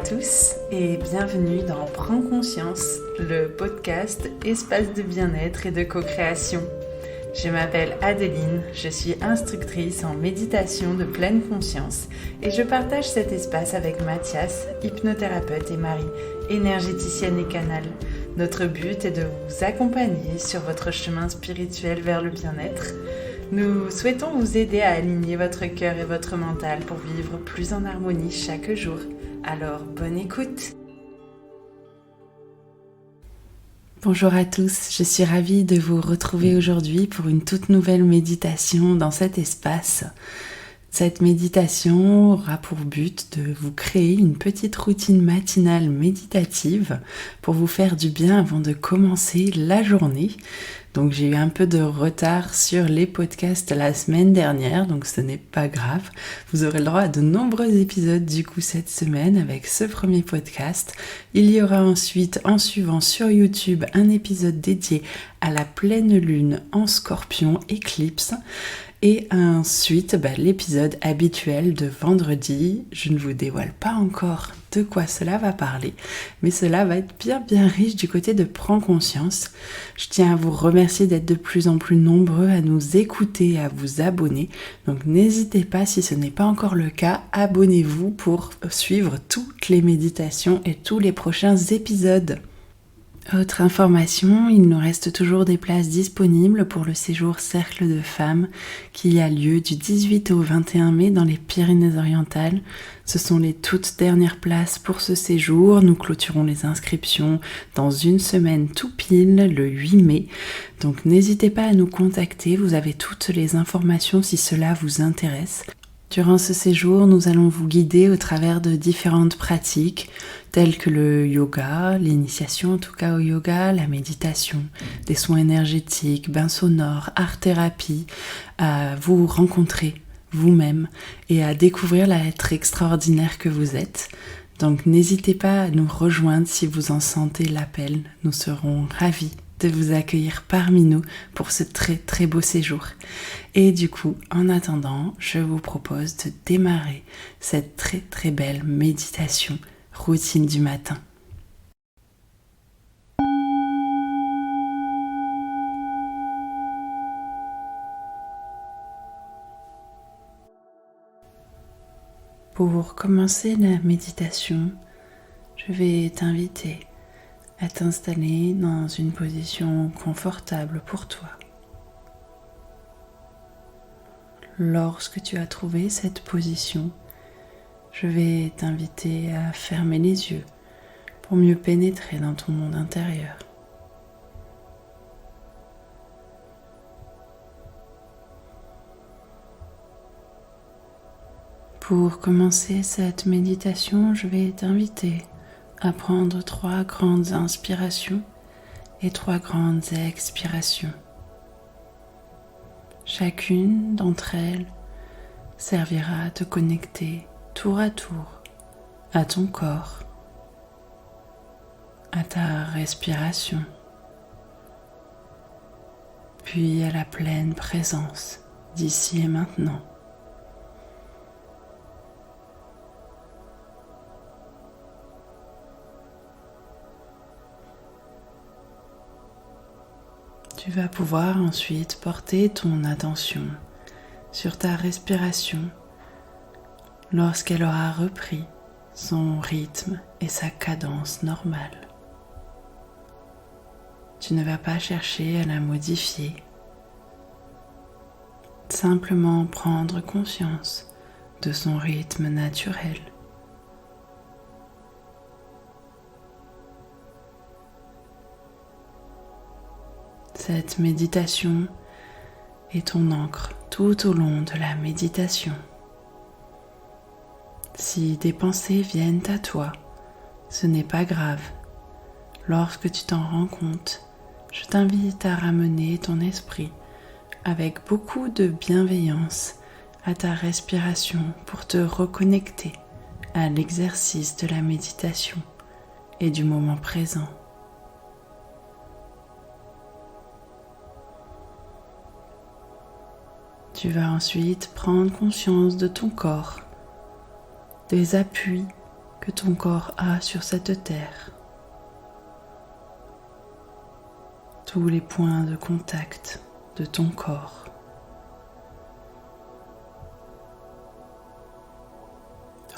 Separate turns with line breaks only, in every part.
tous et bienvenue dans Prends conscience, le podcast espace de bien-être et de co-création. Je m'appelle Adeline, je suis instructrice en méditation de pleine conscience et je partage cet espace avec Mathias, hypnothérapeute, et Marie, énergéticienne et canal. Notre but est de vous accompagner sur votre chemin spirituel vers le bien-être. Nous souhaitons vous aider à aligner votre cœur et votre mental pour vivre plus en harmonie chaque jour. Alors, bonne écoute! Bonjour à tous, je suis ravie de vous retrouver aujourd'hui pour une toute nouvelle méditation dans cet espace. Cette méditation aura pour but de vous créer une petite routine matinale méditative pour vous faire du bien avant de commencer la journée. Donc j'ai eu un peu de retard sur les podcasts la semaine dernière, donc ce n'est pas grave. Vous aurez le droit à de nombreux épisodes du coup cette semaine avec ce premier podcast. Il y aura ensuite en suivant sur YouTube un épisode dédié à la pleine lune en Scorpion éclipse. Et ensuite, l'épisode habituel de vendredi. Je ne vous dévoile pas encore de quoi cela va parler, mais cela va être bien riche du côté de Prends conscience. Je tiens à vous remercier d'être de plus en plus nombreux à nous écouter, à vous abonner. Donc n'hésitez pas, si ce n'est pas encore le cas, abonnez-vous pour suivre toutes les méditations et tous les prochains épisodes. Autre information, il nous reste toujours des places disponibles pour le séjour Cercle de Femmes qui a lieu du 18 au 21 mai dans les Pyrénées-Orientales. Ce sont les toutes dernières places pour ce séjour. Nous clôturons les inscriptions dans une semaine tout pile, le 8 mai. Donc n'hésitez pas à nous contacter, vous avez toutes les informations si cela vous intéresse. Durant ce séjour, nous allons vous guider au travers de différentes pratiques telles que le yoga, l'initiation en tout cas au yoga, la méditation, des soins énergétiques, bains sonores, art-thérapie, à vous rencontrer vous-même et à découvrir l'être extraordinaire que vous êtes. Donc n'hésitez pas à nous rejoindre si vous en sentez l'appel, nous serons ravis de vous accueillir parmi nous pour ce très beau séjour. Et du coup, en attendant, je vous propose de démarrer cette très belle méditation, routine du matin. Pour commencer la méditation, je vais t'inviter à t'installer dans une position confortable pour toi. Lorsque tu as trouvé cette position, je vais t'inviter à fermer les yeux pour mieux pénétrer dans ton monde intérieur. Pour commencer cette méditation, je vais t'inviter à prendre 3 grandes inspirations et 3 grandes expirations. Chacune d'entre elles servira à te connecter tour à tour à ton corps, à ta respiration, puis à la pleine présence d'ici et maintenant. Tu vas pouvoir ensuite porter ton attention sur ta respiration lorsqu'elle aura repris son rythme et sa cadence normale. Tu ne vas pas chercher à la modifier, simplement prendre conscience de son rythme naturel. Cette méditation est ton ancre tout au long de la méditation. Si des pensées viennent à toi, ce n'est pas grave. Lorsque tu t'en rends compte, je t'invite à ramener ton esprit avec beaucoup de bienveillance à ta respiration pour te reconnecter à l'exercice de la méditation et du moment présent. Tu vas ensuite prendre conscience de ton corps, des appuis que ton corps a sur cette terre. Tous les points de contact de ton corps.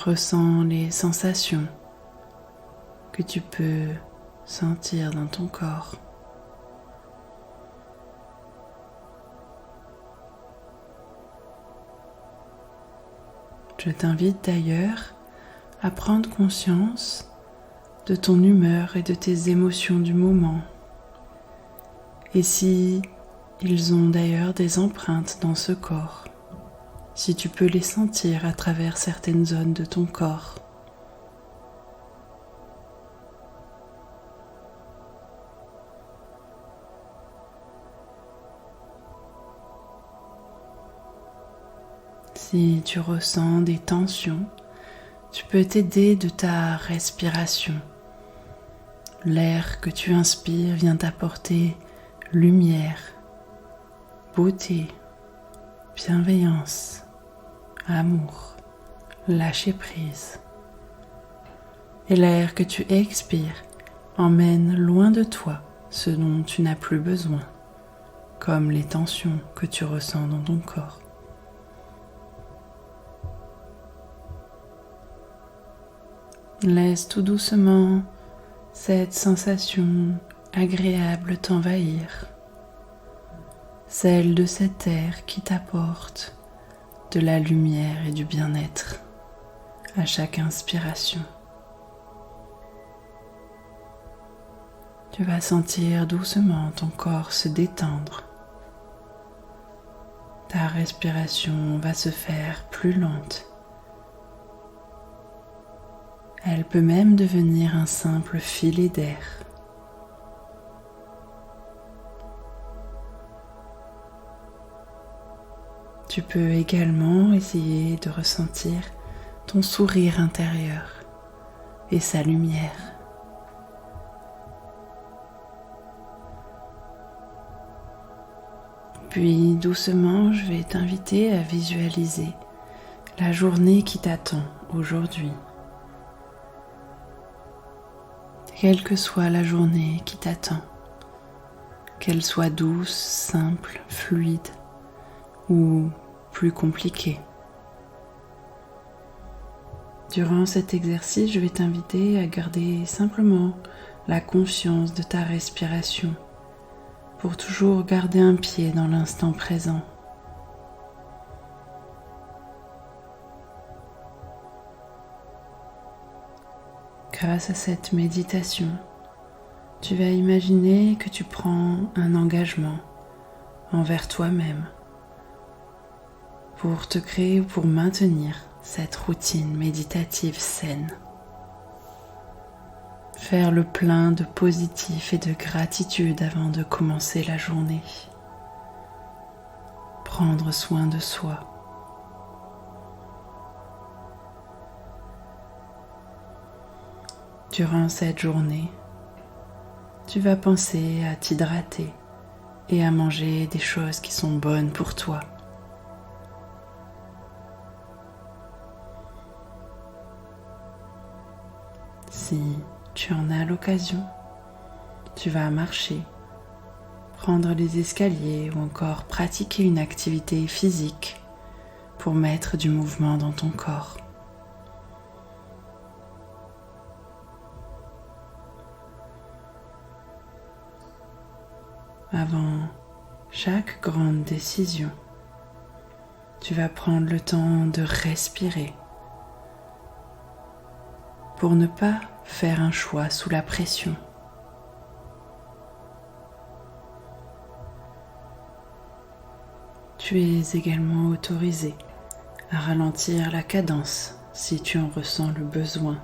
Ressens les sensations que tu peux sentir dans ton corps. Je t'invite d'ailleurs à prendre conscience de ton humeur et de tes émotions du moment. Et si ils ont d'ailleurs des empreintes dans ce corps, si tu peux les sentir à travers certaines zones de ton corps. Si tu ressens des tensions, tu peux t'aider de ta respiration. L'air que tu inspires vient t'apporter lumière, beauté, bienveillance, amour, lâcher prise. Et l'air que tu expires emmène loin de toi ce dont tu n'as plus besoin, comme les tensions que tu ressens dans ton corps. Laisse tout doucement cette sensation agréable t'envahir, celle de cet air qui t'apporte de la lumière et du bien-être à chaque inspiration. Tu vas sentir doucement ton corps se détendre. Ta respiration va se faire plus lente. Elle peut même devenir un simple filet d'air. Tu peux également essayer de ressentir ton sourire intérieur et sa lumière. Puis doucement, je vais t'inviter à visualiser la journée qui t'attend aujourd'hui. Quelle que soit la journée qui t'attend, qu'elle soit douce, simple, fluide ou plus compliquée. Durant cet exercice, je vais t'inviter à garder simplement la conscience de ta respiration pour toujours garder un pied dans l'instant présent. Grâce à cette méditation, tu vas imaginer que tu prends un engagement envers toi-même pour te créer ou pour maintenir cette routine méditative saine. Faire le plein de positif et de gratitude avant de commencer la journée. Prendre soin de soi. Durant cette journée, tu vas penser à t'hydrater et à manger des choses qui sont bonnes pour toi. Si tu en as l'occasion, tu vas marcher, prendre les escaliers ou encore pratiquer une activité physique pour mettre du mouvement dans ton corps. Avant chaque grande décision, tu vas prendre le temps de respirer pour ne pas faire un choix sous la pression. Tu es également autorisé à ralentir la cadence si tu en ressens le besoin.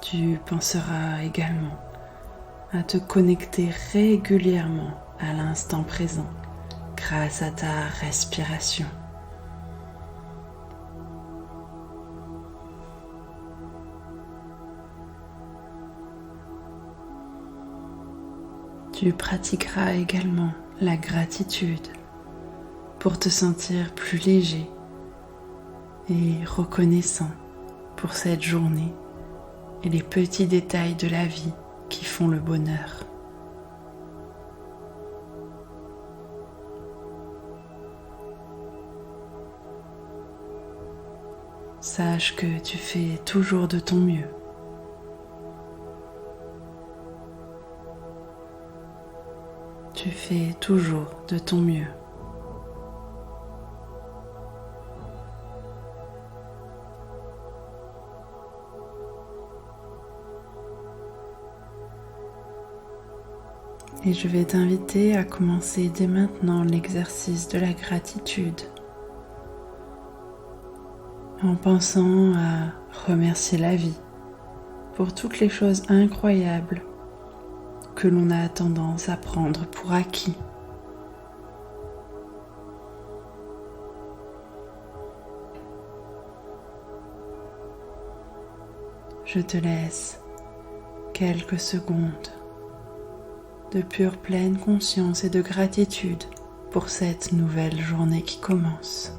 Tu penseras également à te connecter régulièrement à l'instant présent grâce à ta respiration. Tu pratiqueras également la gratitude pour te sentir plus léger et reconnaissant pour cette journée et les petits détails de la vie qui font le bonheur. Sache que tu fais toujours de ton mieux. Tu fais toujours de ton mieux. Et je vais t'inviter à commencer dès maintenant l'exercice de la gratitude en pensant à remercier la vie pour toutes les choses incroyables que l'on a tendance à prendre pour acquis. Je te laisse quelques secondes de pure pleine conscience et de gratitude pour cette nouvelle journée qui commence.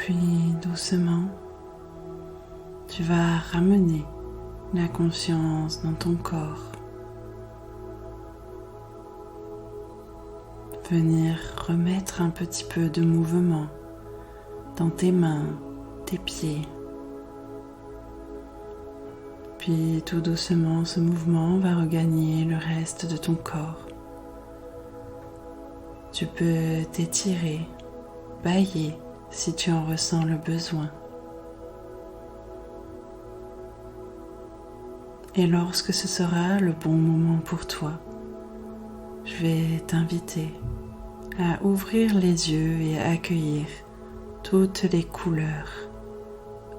Puis doucement, tu vas ramener la conscience dans ton corps. Venir remettre un petit peu de mouvement dans tes mains, tes pieds. Puis tout doucement, ce mouvement va regagner le reste de ton corps. Tu peux t'étirer, bâiller si tu en ressens le besoin. Et lorsque ce sera le bon moment pour toi, je vais t'inviter à ouvrir les yeux et à accueillir toutes les couleurs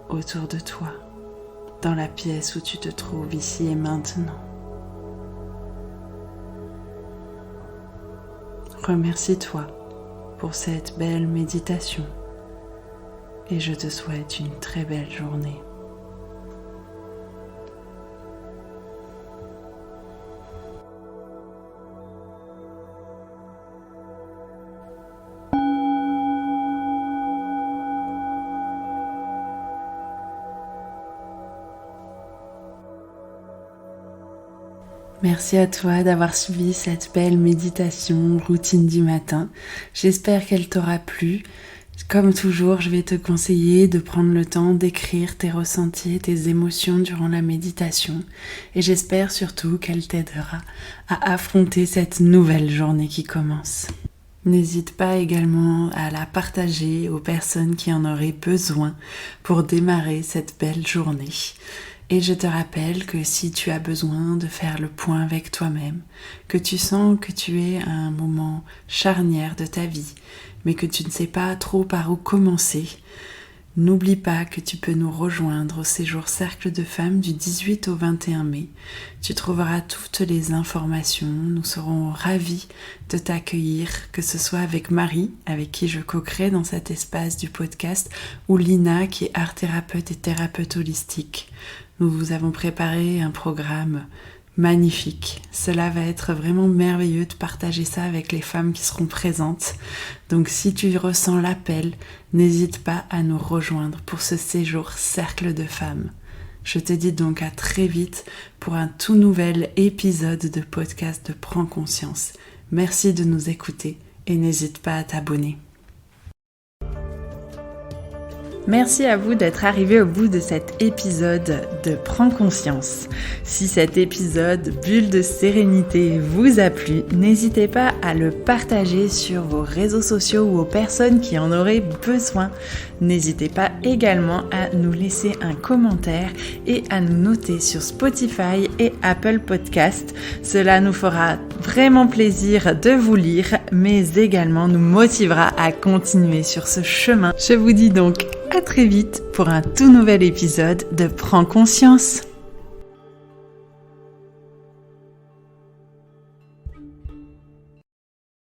autour de toi, dans la pièce où tu te trouves ici et maintenant. Remercie-toi pour cette belle méditation et je te souhaite une très belle journée. Merci à toi d'avoir suivi cette belle méditation routine du matin. J'espère qu'elle t'aura plu. Comme toujours, je vais te conseiller de prendre le temps d'écrire tes ressentis et tes émotions durant la méditation. Et j'espère surtout qu'elle t'aidera à affronter cette nouvelle journée qui commence. N'hésite pas également à la partager aux personnes qui en auraient besoin pour démarrer cette belle journée. Et je te rappelle que si tu as besoin de faire le point avec toi-même, que tu sens que tu es à un moment charnière de ta vie, mais que tu ne sais pas trop par où commencer, n'oublie pas que tu peux nous rejoindre au séjour Cercle de Femmes du 18 au 21 mai. Tu trouveras toutes les informations. Nous serons ravis de t'accueillir, que ce soit avec Marie, avec qui je co-crée dans cet espace du podcast, ou Lina, qui est art thérapeute et thérapeute holistique. Nous vous avons préparé un programme magnifique. Cela va être vraiment merveilleux de partager ça avec les femmes qui seront présentes. Donc si tu ressens l'appel, n'hésite pas à nous rejoindre pour ce séjour Cercle de Femmes. Je te dis donc à très vite pour un tout nouvel épisode de podcast de Prends Conscience. Merci de nous écouter et n'hésite pas à t'abonner. Merci à vous d'être arrivés au bout de cet épisode de Prends conscience. Si cet épisode Bulle de sérénité vous a plu, n'hésitez pas à le partager sur vos réseaux sociaux ou aux personnes qui en auraient besoin. N'hésitez pas également à nous laisser un commentaire et à nous noter sur Spotify et Apple Podcast. Cela nous fera vraiment plaisir de vous lire, mais également nous motivera à continuer sur ce chemin. Je vous dis donc à très vite pour un tout nouvel épisode de Prends conscience.